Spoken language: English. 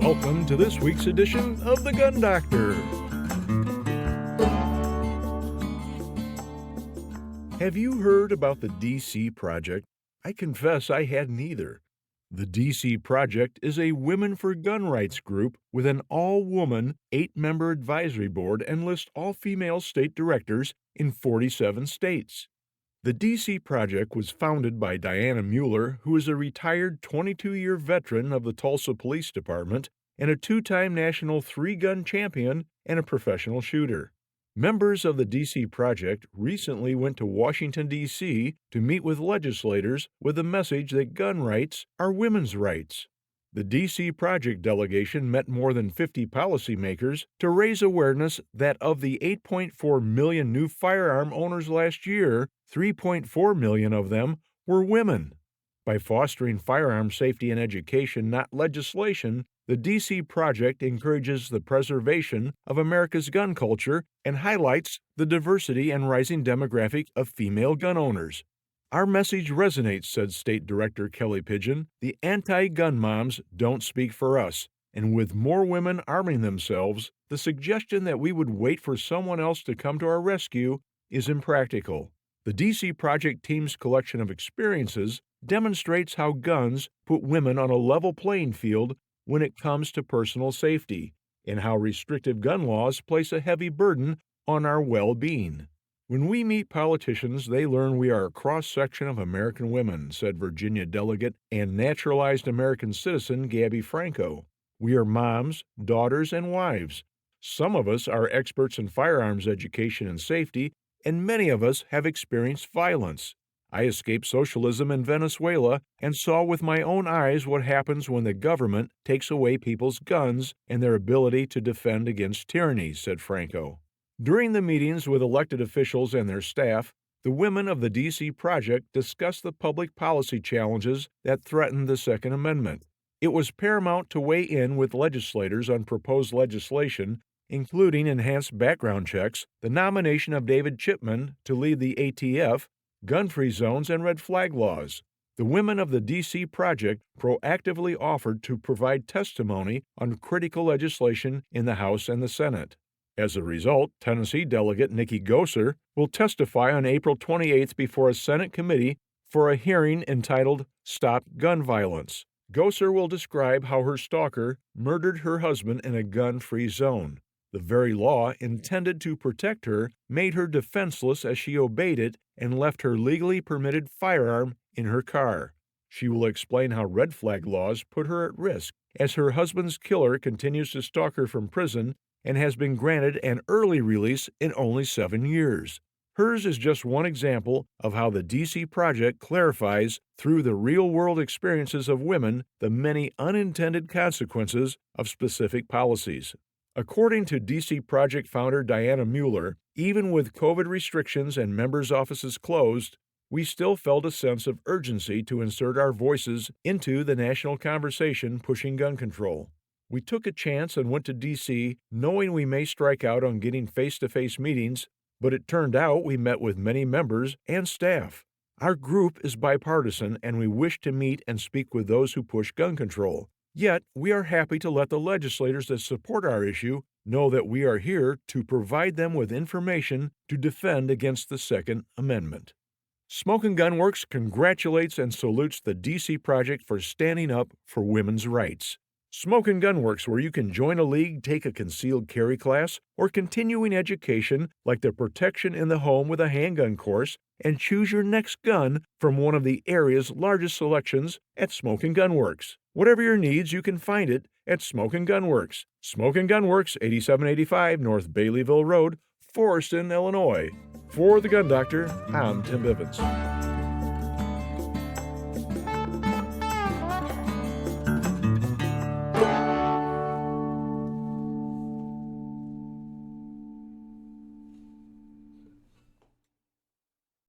Welcome to this week's edition of The Gun Doctor. Have you heard about the DC Project? I confess I hadn't either. The DC Project is a Women for Gun Rights group with an all-woman, 8-member advisory board and lists all-female state directors in 47 states. The DC Project was founded by Diana Mueller, who is a retired 22-year veteran of the Tulsa Police Department and a 2-time national 3-gun champion and a professional shooter. Members of the DC Project recently went to Washington, D.C. to meet with legislators with the message that gun rights are women's rights. The DC Project delegation met more than 50 policymakers to raise awareness that of the 8.4 million new firearm owners last year, 3.4 million of them were women. By fostering firearm safety and education, not legislation, the DC Project encourages the preservation of America's gun culture and highlights the diversity and rising demographic of female gun owners. Our message resonates, said State Director Kelly Pigeon. The anti-gun moms don't speak for us, and with more women arming themselves, the suggestion that we would wait for someone else to come to our rescue is impractical. The DC Project team's collection of experiences demonstrates how guns put women on a level playing field when it comes to personal safety, and how restrictive gun laws place a heavy burden on our well-being. When we meet politicians, they learn we are a cross-section of American women, said Virginia delegate and naturalized American citizen Gabby Franco. We are moms, daughters, and wives. Some of us are experts in firearms education and safety, and many of us have experienced violence. I escaped socialism in Venezuela and saw with my own eyes what happens when the government takes away people's guns and their ability to defend against tyranny, said Franco. During the meetings with elected officials and their staff, the women of the DC Project discussed the public policy challenges that threaten the Second Amendment. It was paramount to weigh in with legislators on proposed legislation, including enhanced background checks, the nomination of David Chipman to lead the ATF, gun-free zones, and red flag laws. The women of the DC Project proactively offered to provide testimony on critical legislation in the House and the Senate. As a result, Tennessee Delegate Nikki Goser will testify on April 28th before a Senate committee for a hearing entitled Stop Gun Violence. Goser will describe how her stalker murdered her husband in a gun-free zone. The very law intended to protect her made her defenseless as she obeyed it and left her legally permitted firearm in her car. She will explain how red flag laws put her at risk as her husband's killer continues to stalk her from prison and has been granted an early release in only 7 years. Hers is just one example of how the DC Project clarifies through the real-world experiences of women the many unintended consequences of specific policies. According to DC Project founder Diana Mueller, even with COVID restrictions and members' offices closed, we still felt a sense of urgency to insert our voices into the national conversation pushing gun control. We took a chance and went to D.C. knowing we may strike out on getting face-to-face meetings, but it turned out we met with many members and staff. Our group is bipartisan, and we wish to meet and speak with those who push gun control. Yet, we are happy to let the legislators that support our issue know that we are here to provide them with information to defend against the Second Amendment. Smoke and Gun Works congratulates and salutes the DC Project for standing up for women's rights. Smoke and Gun Works, where you can join a league, take a concealed carry class, or continuing education like the Protection in the Home with a Handgun course, and choose your next gun from one of the area's largest selections at Smoke and Gun Works. Whatever your needs, you can find it at Smoke and Gun Works. Smoke and Gun Works, 8785 North Baileyville Road, Forreston, Illinois. For The Gun Doctor, I'm Tim Bivens.